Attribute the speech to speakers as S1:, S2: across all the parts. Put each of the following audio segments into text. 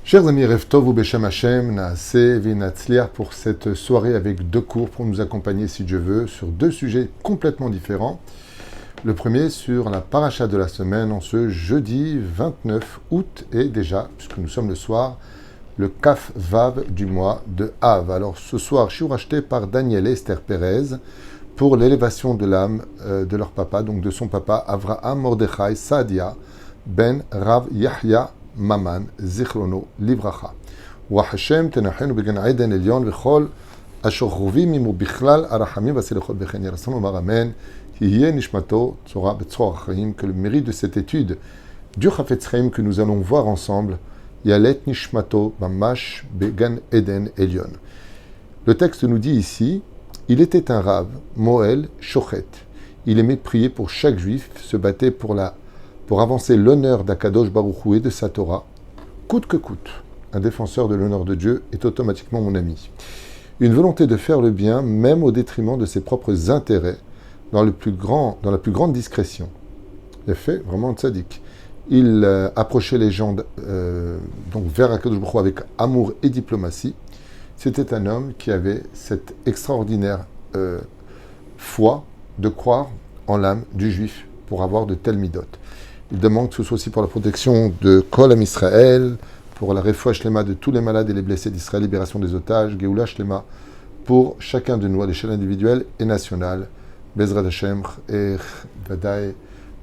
S1: Chers amis, Rev Tov ou Beshem Hashem, Naaseh Vinatzliar pour cette soirée avec deux cours pour nous accompagner, si Dieu veut, sur deux sujets complètement différents. Le premier sur la paracha de la semaine en ce jeudi 29 août et déjà, puisque nous sommes le soir, le Kaf Vav du mois de Av. Alors ce soir, je suis racheté par Daniel et Esther Pérez pour l'élévation de l'âme de leur papa, donc de son papa Avraham Mordechai Saadia ben Rav Yahya Maman, Zichrono, Livracha. Wa Hashem tenachenu began Eden Elyon v'chol asher chovim imu bichlal arachamim v'aselichot bechen yarason omar amen. Hiye nishmato tzora betzor achayim. Que le mérite de cette étude du Chafetz Chaim que nous allons voir ensemble, yalet nishmato mamash began Eden Elyon. Le texte nous dit ici, il était un Rav, Moël Shochet. Il aimait prier pour chaque juif, se battait pour avancer l'honneur d'Akadosh Baruch Hu et de sa Torah, coûte que coûte. Un défenseur de l'honneur de Dieu est automatiquement mon ami. Une volonté de faire le bien, même au détriment de ses propres intérêts, dans la plus grande discrétion. Il a fait vraiment un tzaddik. Il approchait les gens donc vers Akadosh Baruch Hu avec amour et diplomatie. C'était un homme qui avait cette extraordinaire foi de croire en l'âme du juif pour avoir de telles midotes. Il demande que ce soit aussi pour la protection de Kol Am Israël, pour la refoua shlema de tous les malades et les blessés d'Israël, libération des otages, Geoula shlema pour chacun de nous à l'échelle individuelle et nationale, Bezrat Hashem et Vadaï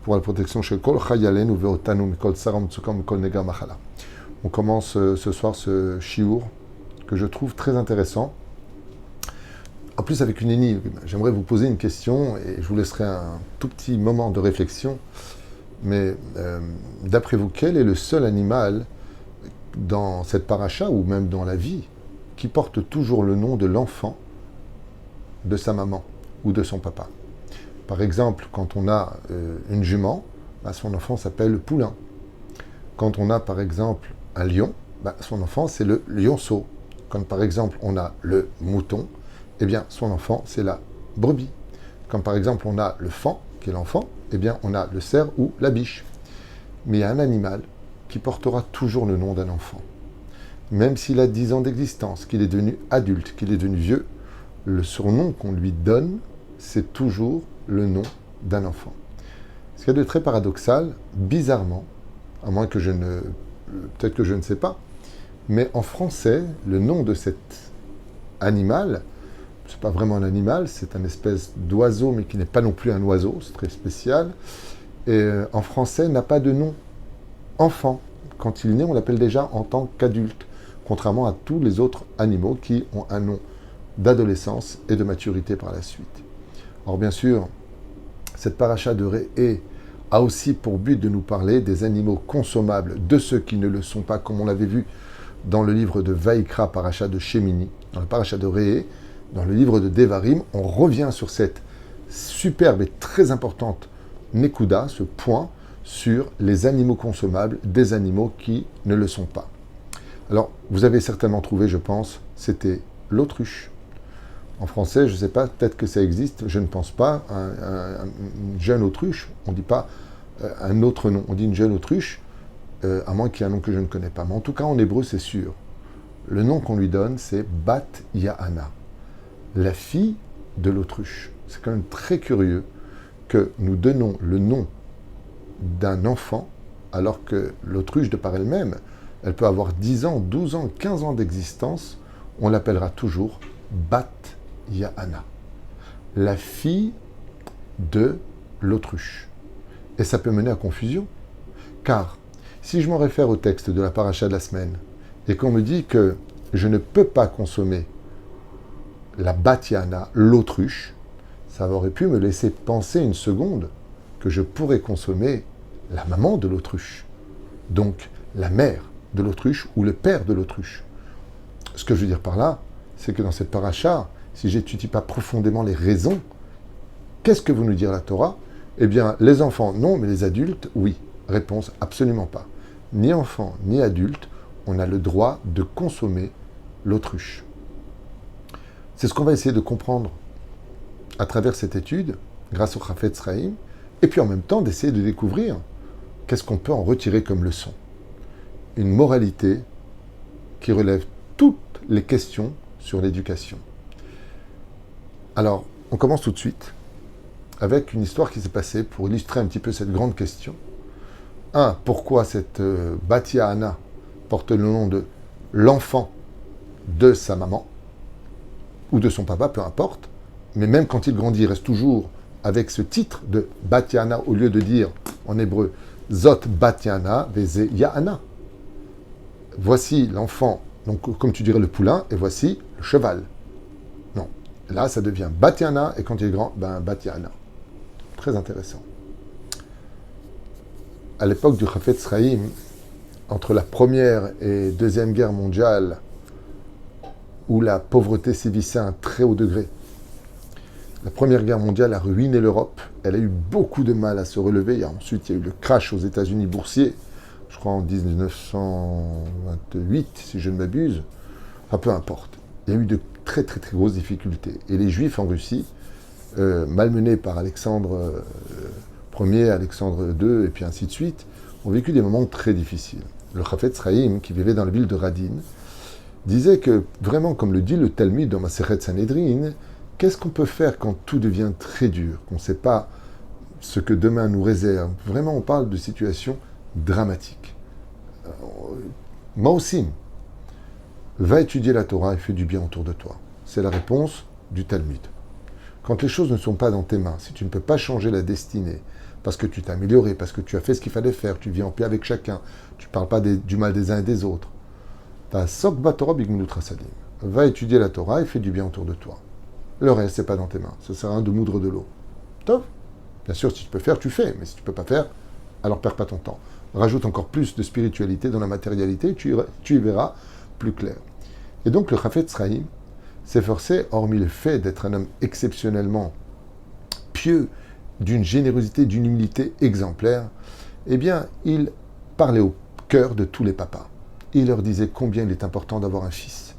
S1: pour la protection chez Kol Chayalenu Veotanu Mikol Saram Tsukam Mikol Nega Machala. On commence ce soir ce shiur que je trouve très intéressant. En plus avec une énigme. J'aimerais vous poser une question et je vous laisserai un tout petit moment de réflexion. Mais d'après vous, quel est le seul animal dans cette paracha ou même dans la vie qui porte toujours le nom de l'enfant de sa maman ou de son papa? Par exemple, quand on a une jument, son enfant s'appelle le poulain. Quand on a par exemple un lion, son enfant c'est le lionceau. Quand par exemple on a le mouton, eh bien son enfant c'est la brebis. Quand par exemple on a le faon, qui est l'enfant, eh bien on a le cerf ou la biche. Mais il y a un animal qui portera toujours le nom d'un enfant. Même s'il a 10 ans d'existence, qu'il est devenu adulte, qu'il est devenu vieux, le surnom qu'on lui donne, c'est toujours le nom d'un enfant. Ce qui est de très paradoxal, bizarrement, à moins que peut-être que je ne sais pas, mais en français, le nom de cet animal, c'est pas vraiment un animal, c'est une espèce d'oiseau, mais qui n'est pas non plus un oiseau, c'est très spécial. Et en français, n'a pas de nom. Enfant. Quand il naît, on l'appelle déjà en tant qu'adulte, contrairement à tous les autres animaux qui ont un nom d'adolescence et de maturité par la suite. Or, bien sûr, cette paracha de Réé a aussi pour but de nous parler des animaux consommables, de ceux qui ne le sont pas, comme on l'avait vu dans le livre de Vaïkra, paracha de Shemini, dans la paracha de Réé. Dans le livre de Devarim, on revient sur cette superbe et très importante Nekuda, ce point sur les animaux consommables des animaux qui ne le sont pas. Alors, vous avez certainement trouvé, je pense, c'était l'autruche. En français, je ne sais pas, peut-être que ça existe, je ne pense pas, une jeune autruche, on ne dit pas un autre nom, on dit une jeune autruche, à moins qu'il y ait un nom que je ne connais pas. Mais en tout cas, en hébreu, c'est sûr. Le nom qu'on lui donne, c'est Bat Ya'ana, la fille de l'autruche. C'est quand même très curieux que nous donnons le nom d'un enfant alors que l'autruche, de par elle-même, elle peut avoir 10 ans, 12 ans, 15 ans d'existence, on l'appellera toujours Bat Ya'ana, la fille de l'autruche. Et ça peut mener à confusion, car si je m'en réfère au texte de la paracha de la semaine et qu'on me dit que je ne peux pas consommer la Bat Ya'ana, l'autruche, ça aurait pu me laisser penser une seconde que je pourrais consommer la maman de l'autruche, donc la mère de l'autruche ou le père de l'autruche. Ce que je veux dire par là, c'est que dans cette paracha, si je n'étudie pas profondément les raisons, qu'est-ce que veut nous dire la Torah? Eh bien, les enfants, non, mais les adultes, oui. Réponse, absolument pas. Ni enfants, ni adultes, on a le droit de consommer l'autruche. C'est ce qu'on va essayer de comprendre à travers cette étude, grâce au Chafetz Chaim, et puis en même temps d'essayer de découvrir qu'est-ce qu'on peut en retirer comme leçon. Une moralité qui relève toutes les questions sur l'éducation. Alors, on commence tout de suite avec une histoire qui s'est passée pour illustrer un petit peu cette grande question. Pourquoi cette Batia Anna porte le nom de l'enfant de sa maman ou de son papa, peu importe, mais même quand il grandit, il reste toujours avec ce titre de Batia Anna au lieu de dire en hébreu Zot Batia Anna Veze Ya'ana. Voici l'enfant, donc comme tu dirais le poulain, et voici le cheval. Non, là ça devient Batia Anna, et quand il est grand, Batia Anna. Très intéressant. À l'époque du Chafetz Chaim, entre la première et deuxième guerre mondiale, où la pauvreté sévissait à un très haut degré, la première guerre mondiale a ruiné l'Europe. Elle a eu beaucoup de mal à se relever. Et ensuite, il y a eu le crash aux États-Unis boursier, je crois en 1928, si je ne m'abuse. Enfin, peu importe. Il y a eu de très très très grosses difficultés. Et les Juifs en Russie, malmenés par Alexandre Ier, Alexandre II, et puis ainsi de suite, ont vécu des moments très difficiles. Le Chafetz Chaim, qui vivait dans la ville de Radin, disait que, vraiment, comme le dit le Talmud dans Masechet Sanhedrin, qu'est-ce qu'on peut faire quand tout devient très dur, qu'on ne sait pas ce que demain nous réserve? Vraiment, on parle de situations dramatiques. Maosim, va étudier la Torah et fais du bien autour de toi. C'est la réponse du Talmud. Quand les choses ne sont pas dans tes mains, si tu ne peux pas changer la destinée, parce que tu t'es amélioré, parce que tu as fait ce qu'il fallait faire, tu vis en paix avec chacun, tu ne parles pas du mal des uns et des autres, va étudier la Torah et fais du bien autour de toi. Le reste, c'est pas dans tes mains. Ça sert à rien de moudre de l'eau. Top. Bien sûr, si tu peux faire, tu fais. Mais si tu peux pas faire, alors perds pas ton temps. Rajoute encore plus de spiritualité dans la matérialité, tu y verras plus clair. Et donc, le Chafetz Chaim s'efforçait, hormis le fait d'être un homme exceptionnellement pieux, d'une générosité, d'une humilité exemplaire, eh bien, il parlait au cœur de tous les papas. Il leur disait combien il est important d'avoir un fils,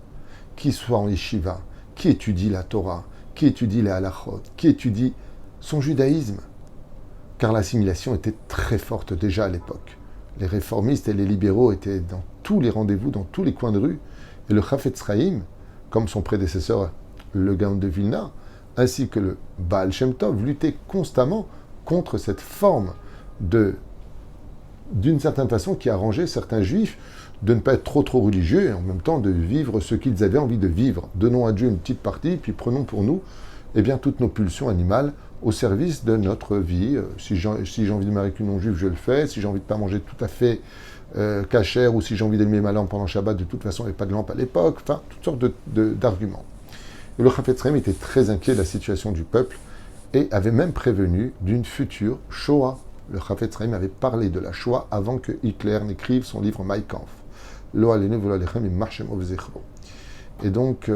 S1: qui soit en yeshiva, qui étudie la Torah, qui étudie les halachot, qui étudie son judaïsme. Car l'assimilation était très forte déjà à l'époque. Les réformistes et les libéraux étaient dans tous les rendez-vous, dans tous les coins de rue. Et le Chafetz Chaim, comme son prédécesseur, le Gaon de Vilna, ainsi que le Baal Shem Tov, luttaient constamment contre cette forme d'une certaine façon qui arrangeait certains juifs de ne pas être trop religieux et en même temps de vivre ce qu'ils avaient envie de vivre. Donnons à Dieu une petite partie, puis prenons pour nous toutes nos pulsions animales au service de notre vie. Si j'ai envie de me marier avec une non-juive, je le fais. Si j'ai envie de ne pas manger tout à fait cachère, ou si j'ai envie d'allumer ma lampe pendant Shabbat, de toute façon, il n'y avait pas de lampe à l'époque. Enfin, toutes sortes d'arguments. Et le Chafetz Chaim était très inquiet de la situation du peuple et avait même prévenu d'une future Shoah. Le Chafetz Chaim avait parlé de la Shoah avant que Hitler n'écrive son livre Mein Kampf. Et donc,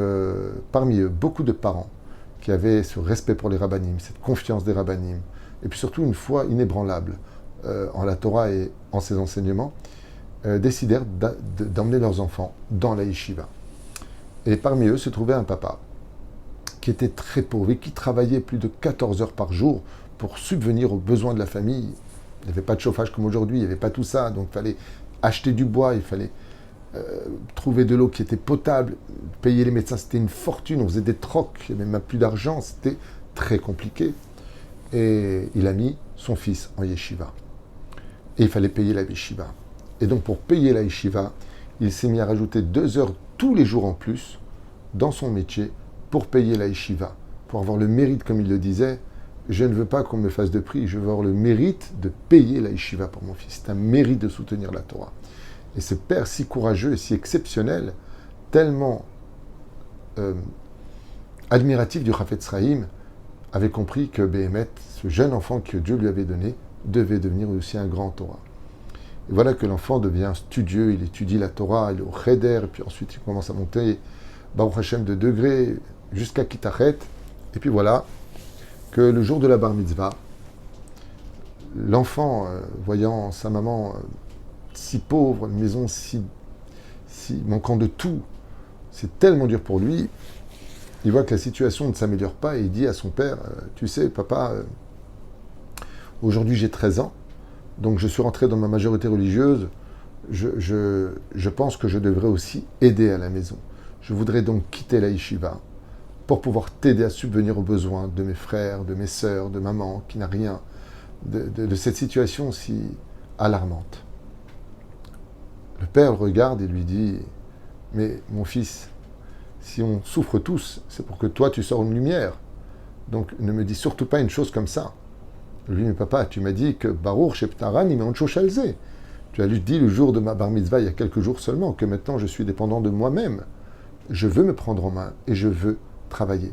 S1: parmi eux, beaucoup de parents qui avaient ce respect pour les rabbinim, cette confiance des rabbinim, et puis surtout une foi inébranlable en la Torah et en ses enseignements, décidèrent d'emmener leurs enfants dans la yeshiva. Et parmi eux se trouvait un papa qui était très pauvre et qui travaillait plus de 14 heures par jour pour subvenir aux besoins de la famille. Il n'y avait pas de chauffage comme aujourd'hui, il n'y avait pas tout ça, donc il fallait acheter du bois, il fallait trouver de l'eau qui était potable, payer les médecins, c'était une fortune, on faisait des trocs, il n'y avait même plus d'argent, c'était très compliqué. Et il a mis son fils en yeshiva. Et il fallait payer la yeshiva. Et donc pour payer la yeshiva, il s'est mis à rajouter 2 heures tous les jours en plus dans son métier pour payer la yeshiva, pour avoir le mérite, comme il le disait. Je ne veux pas qu'on me fasse de prix, je veux avoir le mérite de payer la yeshiva pour mon fils. C'est un mérite de soutenir la Torah. Et ce père si courageux et si exceptionnel, tellement admiratif du Chafetz Chaim, avait compris que Béhémet, ce jeune enfant que Dieu lui avait donné, devait devenir aussi un grand Torah. Et voilà que l'enfant devient studieux, il étudie la Torah, il est au Cheder, et puis ensuite il commence à monter, Baruch Hashem, de degré jusqu'à Kitachet. Et puis voilà que le jour de la bar mitzvah, l'enfant, voyant sa maman si pauvre, une maison si manquant de tout, c'est tellement dur pour lui, il voit que la situation ne s'améliore pas et il dit à son père, tu sais papa, aujourd'hui j'ai 13 ans, donc je suis rentré dans ma majorité religieuse, je pense que je devrais aussi aider à la maison. Je voudrais donc quitter la yeshiva pour pouvoir t'aider à subvenir aux besoins de mes frères, de mes sœurs, de maman, qui n'a rien de cette situation si alarmante. Le père le regarde et lui dit, mais mon fils, si on souffre tous, c'est pour que toi tu sors une lumière. Donc ne me dis surtout pas une chose comme ça. Lui, mais papa, tu m'as dit que Baruch Sheptaran Imeoncho Shalze. Tu as dit le jour de ma bar mitzvah, il y a quelques jours seulement, que maintenant je suis dépendant de moi-même. Je veux me prendre en main et je veux travailler.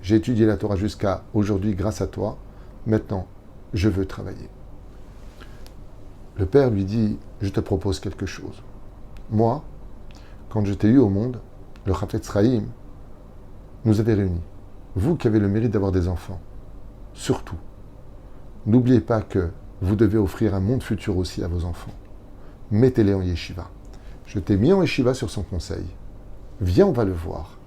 S1: J'ai étudié la Torah jusqu'à aujourd'hui grâce à toi. Maintenant, je veux travailler. Le père lui dit, je te propose quelque chose. Moi, quand je t'ai eu au monde, le Chafetz Chaim nous avait réunis. Vous qui avez le mérite d'avoir des enfants, surtout, n'oubliez pas que vous devez offrir un monde futur aussi à vos enfants. Mettez-les en yeshiva. Je t'ai mis en yeshiva sur son conseil. Viens, on va le voir.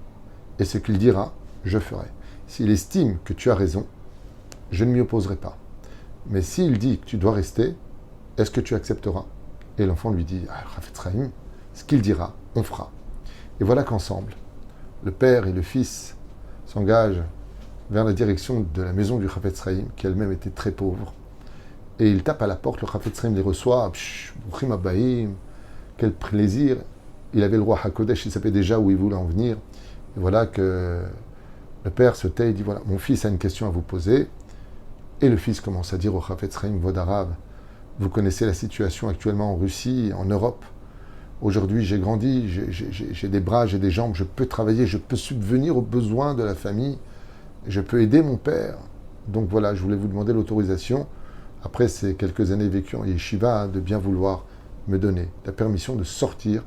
S1: Et ce qu'il dira, je ferai. S'il estime que tu as raison, je ne m'y opposerai pas. Mais s'il dit que tu dois rester, est-ce que tu accepteras? Et l'enfant lui dit, Chafetz Chaim, ce qu'il dira, on fera. Et voilà qu'ensemble, le père et le fils s'engagent vers la direction de la maison du Chafetz Chaim, qui elle-même était très pauvre. Et ils tapent à la porte, le Chafetz Chaim les reçoit, Brouchim Abaïm, quel plaisir. Il avait le roi Hakodesh, il savait déjà où il voulait en venir. Et voilà que le père se tait et dit, voilà, mon fils a une question à vous poser. Et le fils commence à dire au Chafetz Chaim, Vodarav, vous connaissez la situation actuellement en Russie, en Europe. Aujourd'hui, j'ai grandi, j'ai des bras, j'ai des jambes, je peux travailler, je peux subvenir aux besoins de la famille, je peux aider mon père. Donc voilà, je voulais vous demander l'autorisation, après ces quelques années vécues en yeshiva, de bien vouloir me donner la permission de sortir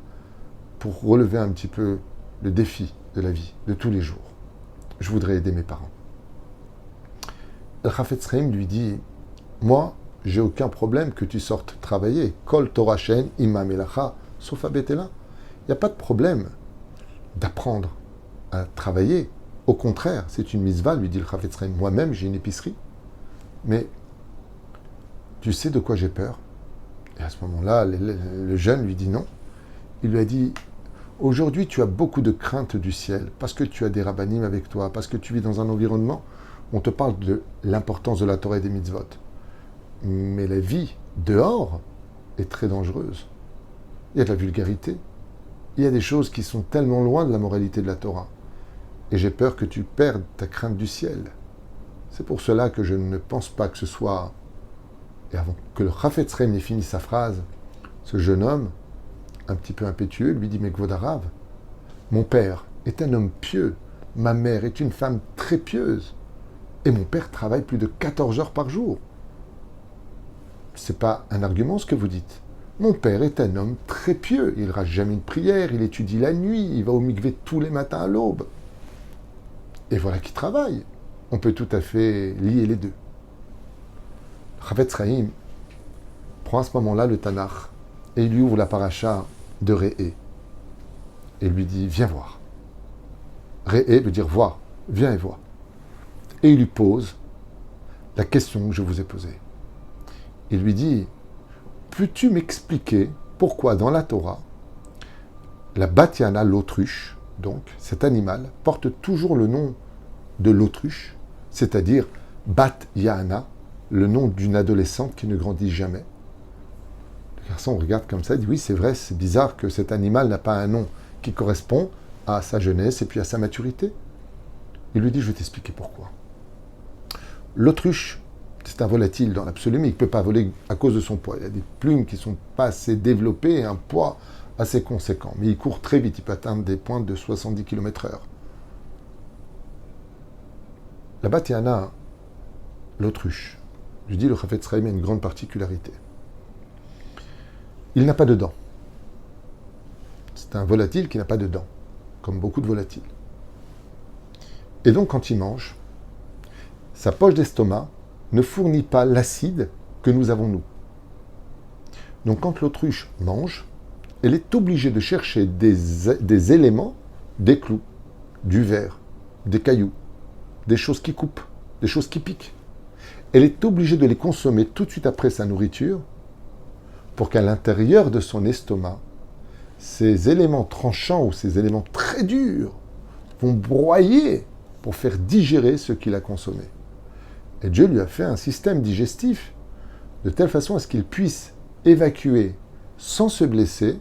S1: pour relever un petit peu le défi de la vie, de tous les jours. Je voudrais aider mes parents. Le Chafetz Chaim lui dit, moi, j'ai aucun problème que tu sortes travailler. Kol Torah Shen Imam Elacha, sauf à Betela. Il n'y a pas de problème d'apprendre à travailler. Au contraire, c'est une mitzvah, lui dit le Chafetz Chaim. Moi-même, j'ai une épicerie. Mais tu sais de quoi j'ai peur? Et à ce moment-là, le jeune lui dit non. Il lui a dit, aujourd'hui, tu as beaucoup de crainte du ciel, parce que tu as des rabbanim avec toi, parce que tu vis dans un environnement où on te parle de l'importance de la Torah et des mitzvot. Mais la vie dehors est très dangereuse. Il y a de la vulgarité. Il y a des choses qui sont tellement loin de la moralité de la Torah. Et j'ai peur que tu perdes ta crainte du ciel. C'est pour cela que je ne pense pas que ce soit... Et avant que le Chafetz Chaim ait fini sa phrase, ce jeune homme, un petit peu impétueux, lui dit, mais Kvodarav, mon père est un homme pieux, ma mère est une femme très pieuse, et mon père travaille plus de 14 heures par jour. C'est pas un argument ce que vous dites. Mon père est un homme très pieux. Il rate jamais une prière, il étudie la nuit, il va au mikvé tous les matins à l'aube. Et voilà qu'il travaille. On peut tout à fait lier les deux. Chafetz Chaim prend à ce moment-là le Tanakh et il lui ouvre la paracha de Re'é. Et lui dit, viens voir. Re'é veut dire voir. Viens et vois. Et il lui pose la question que je vous ai posée. Il lui dit, peux-tu m'expliquer pourquoi dans la Torah, la Bat Yana, l'autruche, donc cet animal, porte toujours le nom de l'autruche, c'est-à-dire Bat Yana, le nom d'une adolescente qui ne grandit jamais. Le garçon regarde comme ça et dit, oui c'est vrai, c'est bizarre que cet animal n'a pas un nom qui correspond à sa jeunesse et puis à sa maturité. Il lui dit, je vais t'expliquer pourquoi. L'autruche, c'est un volatile dans l'absolu, mais il ne peut pas voler à cause de son poids. Il a des plumes qui ne sont pas assez développées et un poids assez conséquent. Mais il court très vite, il peut atteindre des pointes de 70 km/h. La Bat Yana, l'autruche, je dis le Chafetz Chaim a une grande particularité. Il n'a pas de dents. C'est un volatile qui n'a pas de dents, comme beaucoup de volatiles. Et donc quand il mange, sa poche d'estomac ne fournit pas l'acide que nous avons nous. Donc quand l'autruche mange, elle est obligée de chercher des éléments, des clous, du verre, des cailloux, des choses qui coupent, des choses qui piquent. Elle est obligée de les consommer tout de suite après sa nourriture pour qu'à l'intérieur de son estomac, ces éléments tranchants ou ces éléments très durs vont broyer pour faire digérer ce qu'il a consommé. Et Dieu lui a fait un système digestif de telle façon à ce qu'il puisse évacuer sans se blesser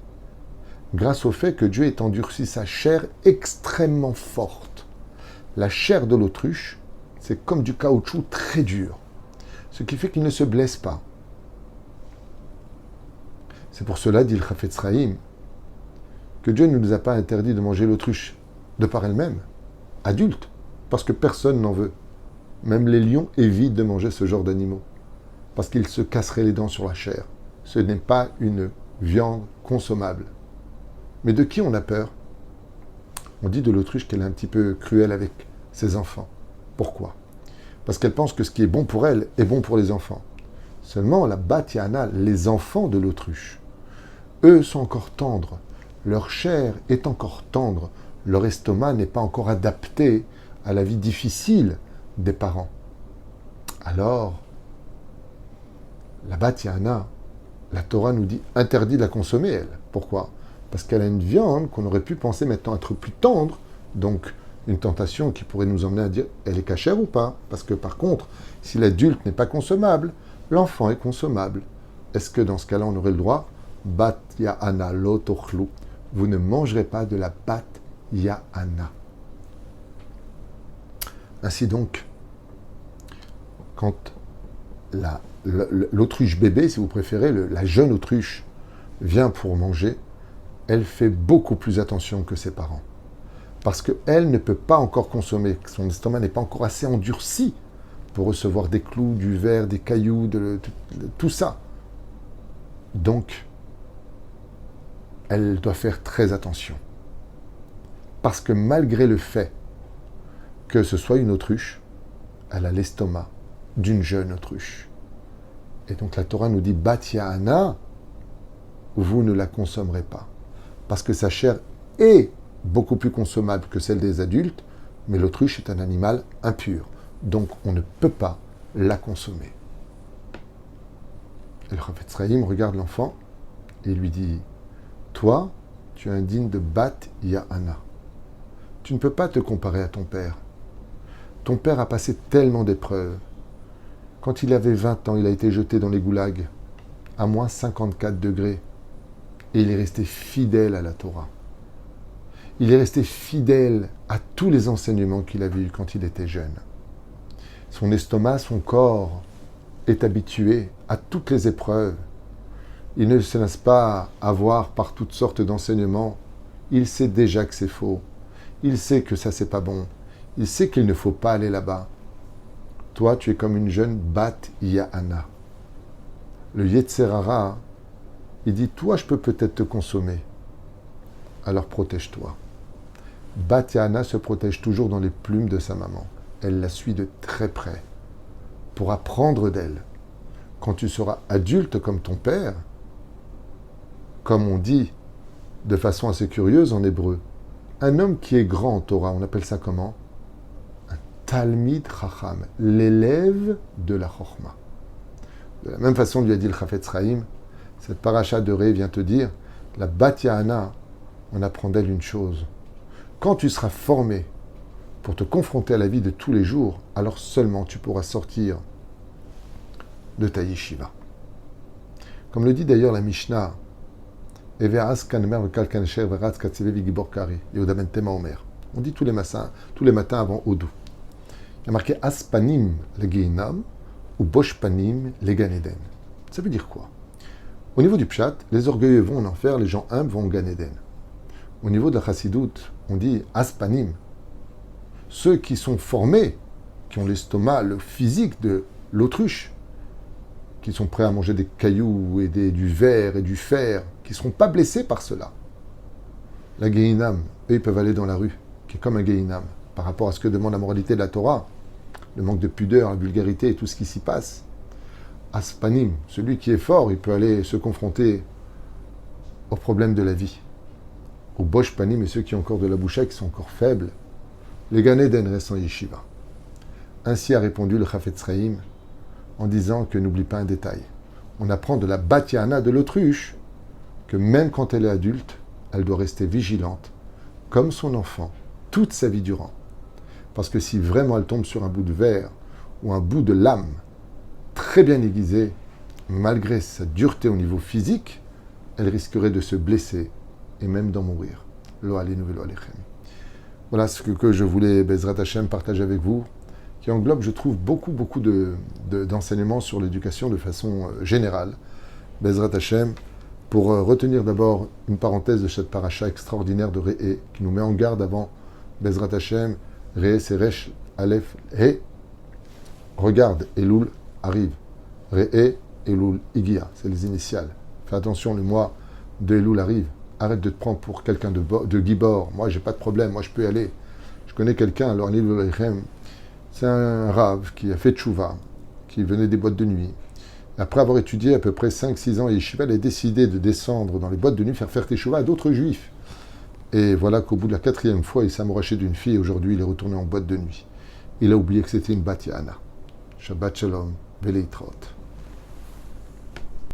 S1: grâce au fait que Dieu ait endurci sa chair extrêmement forte. La chair de l'autruche, c'est comme du caoutchouc très dur, ce qui fait qu'il ne se blesse pas. C'est pour cela, dit le Chafetz Chaim, que Dieu ne nous a pas interdit de manger l'autruche de par elle-même, adulte, parce que personne n'en veut. Même les lions évitent de manger ce genre d'animaux, parce qu'ils se casseraient les dents sur la chair. Ce n'est pas une viande consommable. Mais de qui on a peur? On dit de l'autruche qu'elle est un petit peu cruelle avec ses enfants. Pourquoi? Parce qu'elle pense que ce qui est bon pour elle est bon pour les enfants. Seulement, la Bat Yana, les enfants de l'autruche, eux sont encore tendres. Leur chair est encore tendre. Leur estomac n'est pas encore adapté à la vie difficile des parents. Alors, la Bat Yana, la Torah nous dit interdit de la consommer, elle. Pourquoi? Parce qu'elle a une viande qu'on aurait pu penser maintenant être plus tendre, donc une tentation qui pourrait nous emmener à dire elle est cachère ou pas? Parce que par contre, si l'adulte n'est pas consommable, l'enfant est consommable. Est-ce que dans ce cas-là, on aurait le droit? Bat Ya'ana lo tochlu. Vous ne mangerez pas de la Bat Ya'ana. Ainsi donc, quand l'autruche bébé, si vous préférez, la jeune autruche vient pour manger, elle fait beaucoup plus attention que ses parents. Parce qu'elle ne peut pas encore consommer, son estomac n'est pas encore assez endurci pour recevoir des clous, du verre, des cailloux, tout ça. Donc, elle doit faire très attention. Parce que malgré le fait que ce soit une autruche, elle a l'estomac d'une jeune autruche. Et donc la Torah nous dit « Bat Ya'ana », vous ne la consommerez pas. Parce que sa chair est beaucoup plus consommable que celle des adultes, mais l'autruche est un animal impur. Donc on ne peut pas la consommer. Et le Chafetz Chaim regarde l'enfant et lui dit « Toi, tu es indigne de Bat Ya'ana. Tu ne peux pas te comparer à ton père. Ton père a passé tellement d'épreuves. Quand il avait 20 ans, il a été jeté dans les goulags, à moins 54 degrés. Et il est resté fidèle à la Torah. Il est resté fidèle à tous les enseignements qu'il avait eus quand il était jeune. Son estomac, son corps est habitué à toutes les épreuves. Il ne se laisse pas avoir par toutes sortes d'enseignements. Il sait déjà que c'est faux. Il sait que ça, c'est pas bon. Il sait qu'il ne faut pas aller là-bas. Toi, tu es comme une jeune Bat Ya'ana. Le Yetzer Hara, il dit, toi, je peux peut-être te consommer. Alors protège-toi. Bat Ya'ana se protège toujours dans les plumes de sa maman. Elle la suit de très près pour apprendre d'elle. Quand tu seras adulte comme ton père, comme on dit de façon assez curieuse en hébreu, un homme qui est grand en Torah, on appelle ça comment? Un Talmid Chacham, l'élève de la Chochma. De la même façon, lui a dit le Chafetz Chaim, cette paracha de Ré vient te dire, la Bat Ya'ana, on apprend d'elle une chose. Quand tu seras formé pour te confronter à la vie de tous les jours, alors seulement tu pourras sortir de ta yeshiva. Comme le dit d'ailleurs la Mishnah, on dit tous les matins avant Odou. Il y a marqué Aspanim le Geinam ou Boshpanim le Gan Eden. Ça veut dire quoi? Au niveau du Pshat, les orgueilleux vont en enfer, les gens humbles vont au Gan Eden. Au niveau de la Chassidout, on dit Aspanim. Ceux qui sont formés, qui ont l'estomac, le physique de l'autruche, qui sont prêts à manger des cailloux et du verre et du fer, qui ne seront pas blessés par cela. La Gehinam, eux, ils peuvent aller dans la rue, qui est comme un Gehinam, par rapport à ce que demande la moralité de la Torah, le manque de pudeur, la vulgarité et tout ce qui s'y passe. Aspanim, celui qui est fort, il peut aller se confronter aux problèmes de la vie. Aux Bosh Panim et ceux qui ont encore de la bouche, qui sont encore faibles. Les Gan Eden restent en yeshiva. Ainsi a répondu le Chafetz Chaim en disant que n'oublie pas un détail. on apprend de la Batiana de l'autruche que même quand elle est adulte, elle doit rester vigilante, comme son enfant, toute sa vie durant. Parce que si vraiment elle tombe sur un bout de verre ou un bout de lame très bien aiguisé, malgré sa dureté au niveau physique, elle risquerait de se blesser et même d'en mourir. Lo alenu velo alechem. Voilà ce que je voulais, Bezrat Hashem, partager avec vous, qui englobe, je trouve, beaucoup d'enseignements sur l'éducation de façon générale. Bezrat Hashem, pour retenir d'abord une parenthèse de cette paracha extraordinaire de Re'e, qui nous met en garde avant Bezrat Hashem, Re'e, Seresh, Aleph, He. Regarde, Elul arrive. Re'e, Elul, Igia, c'est les initiales. Fais attention, le mois de Elul arrive. Arrête de te prendre pour quelqu'un de Gibor. Moi, j'ai pas de problème, moi je peux y aller. Je connais quelqu'un, alors c'est un rave qui a fait tchouva, qui venait des boîtes de nuit. Après avoir étudié à peu près 5-6 ans à Yeshiva, il a décidé de descendre dans les boîtes de nuit, faire tchouva à d'autres juifs. Et voilà qu'au bout de la 4e fois, il s'est amouraché d'une fille et aujourd'hui, il est retourné en boîte de nuit. Il a oublié que c'était une Batiana. Shabbat Shalom, Veleitrot.